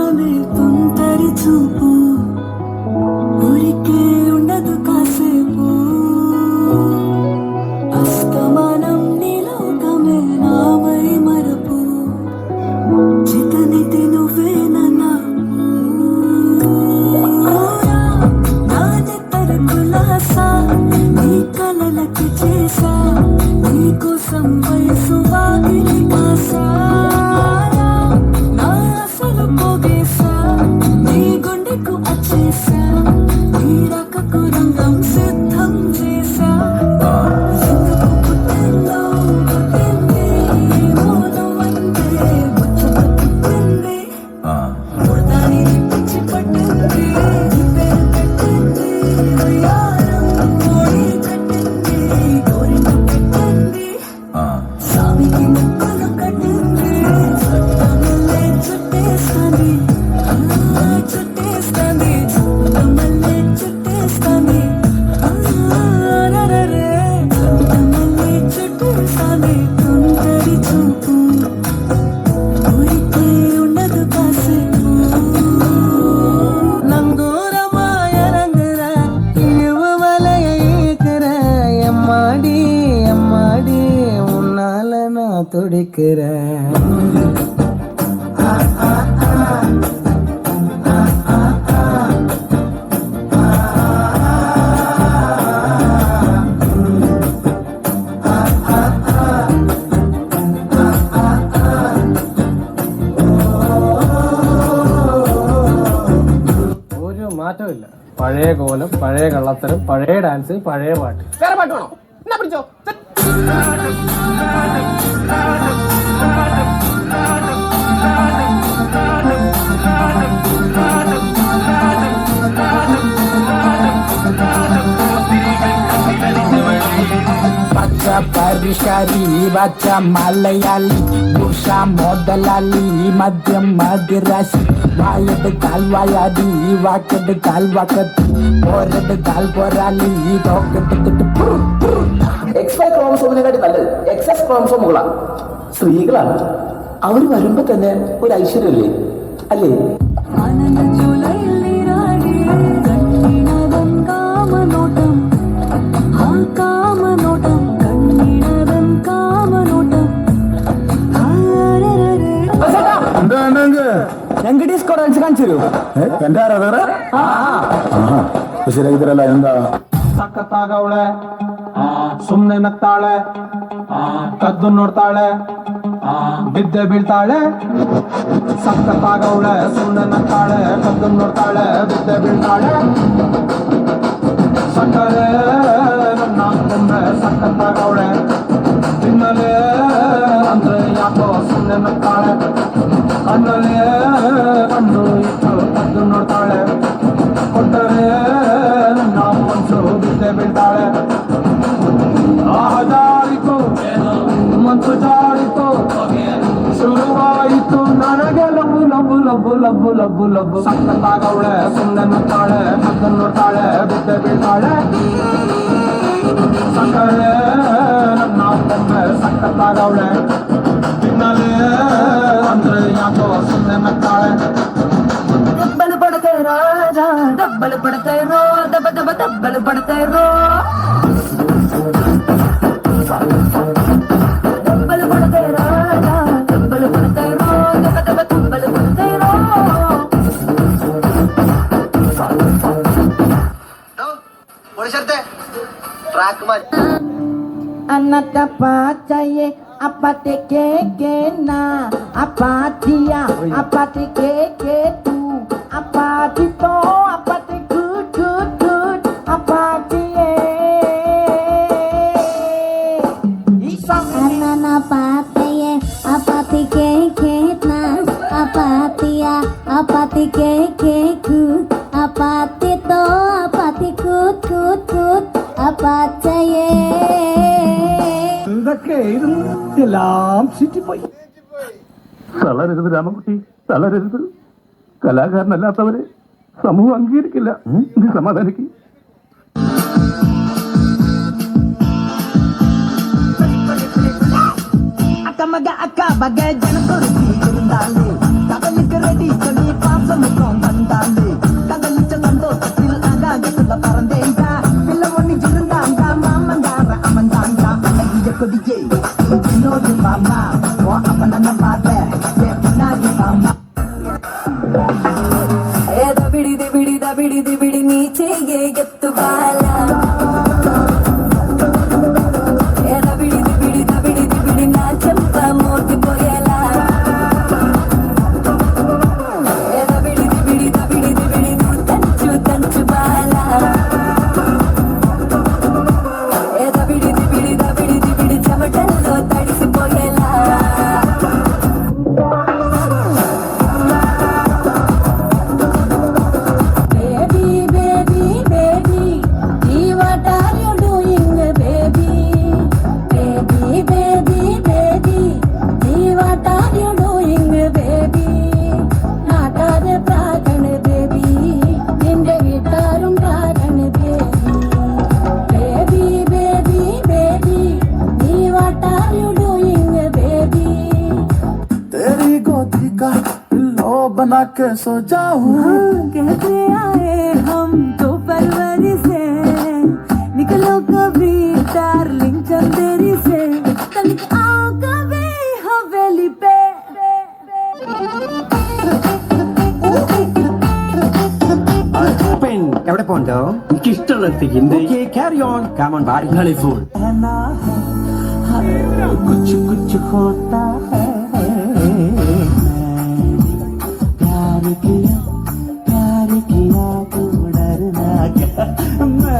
అందమే తుంటరి చూపు ఊరికే ఉండదు కాసేపు అస్తమానం నీలోకమే నామై మరపు చితనితి నువ్వేనన్నా నా నెత్తర కులాసా నీ కలలకి చేసా నీ కోసం వయసు వాగిలి కాసా నా అసలు పోగేసా నీ గుండెకు అచ్చేసా నీ రకకు రంగం సిద్ధం చేసా ఎందుకు పుట్టిందో పుట్టింది మోను అంటే ముచ్చట పుట్టింది ముడతాని పిచ్చి పట్టింది పేరు పెట్టింది ఉయ్యారం కోడి కట్టింది కోరిక పెట్టింది స్వామికి ముక్కలు కట్టింది చుట్టమల్లే చుట్టేస్తాంది చుట్టేస్తాంది చుట్టమల్లే చుట్టేస్తాంది రరరే చుట్టమల్లే చుట్టేస్తాంది తుంటరి చూపు ఊరికే ఉండదు కాసేపు நங்கூரமாய ரங்குற இழுவு வலைய இழுக்கிற எம்மாடி எம்மாடி உன்னால நான் துடிக்கிறேன் ഒരു മാറ്റമില്ല. പഴയ കോലം, പഴയ കള്ളത്തരം, പഴയ ഡാൻസ്, പഴയ പാട്ട്. വേറെ പാട്ട് വേണോ? എന്നാ പിടിച്ചോ. baca Parishari, baca Malayali, Bursa Modalali, Madhyam Madhirashi, Vayad Kalvayadi, Vakad Kalvakati, Porad Kalporali, X Y ക്രോമസോമിനെക്കാട്ടി നല്ലത് എക്സസ് ക്രോമസോമുകളാണ്. സ്ത്രീകളാണ്. അവർ വരുമ്പോ തന്നെ ഒരു ഐശ്വര്യല്ലേ അല്ലേ? ആനന്ദ ജൂലൈലി രാണി കണ്ണിനവൻ കാമനോട്ടം ആ കാമനോട്ടം കണ്ണിനവൻ കാമനോട്ടം ഞങ്ങൾക്ക് ഡിസ്കോ ഡാൻസ് കാണിച്ചു തരൂ. ശരിയാക്കിത്തരಲ್ಲ എന്താ ಸಖತ್ತಾಗವಳೆ, ಸುಮ್ನೆ ನಗ್ತಾಳೆ, ಕದ್ದು ನೋಡ್ತಾಳೆ, ಬಿದ್ದೆ ಬೀಳ್ತಾಳೆ. ಸಖತ್ತಾಗವಳೆ, ಸುಮ್ನೆ ನಗ್ತಾಳೆ, ಕದ್ದು ನೋಡ್ತಾಳೆ, ಬಿದ್ದೆ ಬೀಳ್ತಾಳೆ. ಸಕ್ಕರೆ ನನ್ನ ಕೊಂದ್ರೆ ಸಖತ್ತಾಗವಳೆ, ತಿನ್ನಲೇ ಅಂದ್ರೆ ಯಾಕೋ ಸುಮ್ನೆ ನಗ್ತಾಳೆ. ಕಣ್ಣಲ್ಲೇ ಕಣ್ಣು ಇಟ್ಟು ಕದ್ದು ನೋಡ್ತಾಳೆ, ಕೊಟ್ಟರೆ ನನ್ನ ಮನ್ಸು ಬಿದ್ದೆ ಬೀಳ್ತಾಳೆ. ಜಾರಿತು ಮನ್ಸು ಜಾರಿತು, ಶುರುವಾಯಿತು ನನಗೆ ಲಬ್ಬು ಲಬ್ಬು ಲಬ್ಬು ಲಬ್ಬು ಲಬ್ಬು ಲಬ್ಬು. ಸಖತ್ತಾಗವಳೆ, ಸುಮ್ಮನೆ ನಗ್ತಾಳೆ, ಕದ್ದು ನೋಡ್ತಾಳೆ, ಬಿದ್ದೆ ಬೀಳ್ತಾಳೆ. ಸಕ್ಕರೆ ನನ್ನ ಕೊಂದ್ರೆ ಸಖತ್ತಾಗವಳೆ, ತಿನ್ನಲೇ ಅಂದ್ರೆ ಯಾಕೋ ಸುಮ್ಮನೆ ನಗ್ತಾಳೆ. దెబ్బలు పడతాయి రాజా, దెబ్బలు పడతాయి రో, దెబ్బ దెబ్బ దెబ్బలు పడతాయి రో. దెబ్బలు పడతాయి రాజా, దెబ్బలు పడతాయి రో, దెబ్బ దెబ్బ దెబ్బలు పడతాయి రో. Anata pacaye, apa te keke na, apa dia, apa te keke tu, apa dito, apa te good good good, apa dia. Anana pataye, apati keke na, apatia, apati keke ku, apati to, apati kut kut kut, apachaye. എന്തൊക്കെ എല്ലാം ചുറ്റിപ്പോയി. തളരരുത് രാമൻകുട്ടി, തളരരുത്. കലാകാരനല്ലാത്തവരെ സമൂഹം അംഗീകരിക്കില്ല. സമാധാനിക്ക്. Aka maga aka bagay jangan turun turun dali. Tak balik ready, kami pam ಬಿಡಿ ನೀಚೆಗೆ ಎತ್ತು ಬಾಲ ಬಿಡಿ ನಾ ಚೆಂಪ ಮೋತಿ ಪೊಯಲ ಬಿಡಿ ತಂಚು ತಂಚು ಬಾಲ ಬಿಡಿ ಚಮಟಲ್ಲೋ ತಡಿಸಿ ಪೊಯಲ बना के सो जाऊं कहते आए हम तो फरवरी से निकलो कभी डार्लिंग चंदेरी से तनिक आओ कभी हवेली पे പെൺ എവിടെ പോണ്ടോ എനിക്ക് ഇഷ്ടമുള്ള ക്യാരി ഓൺ കാമൺ ബാരി ഫുൾ कुछ कुछ होता है प्यार किया तो डरना क्या मैं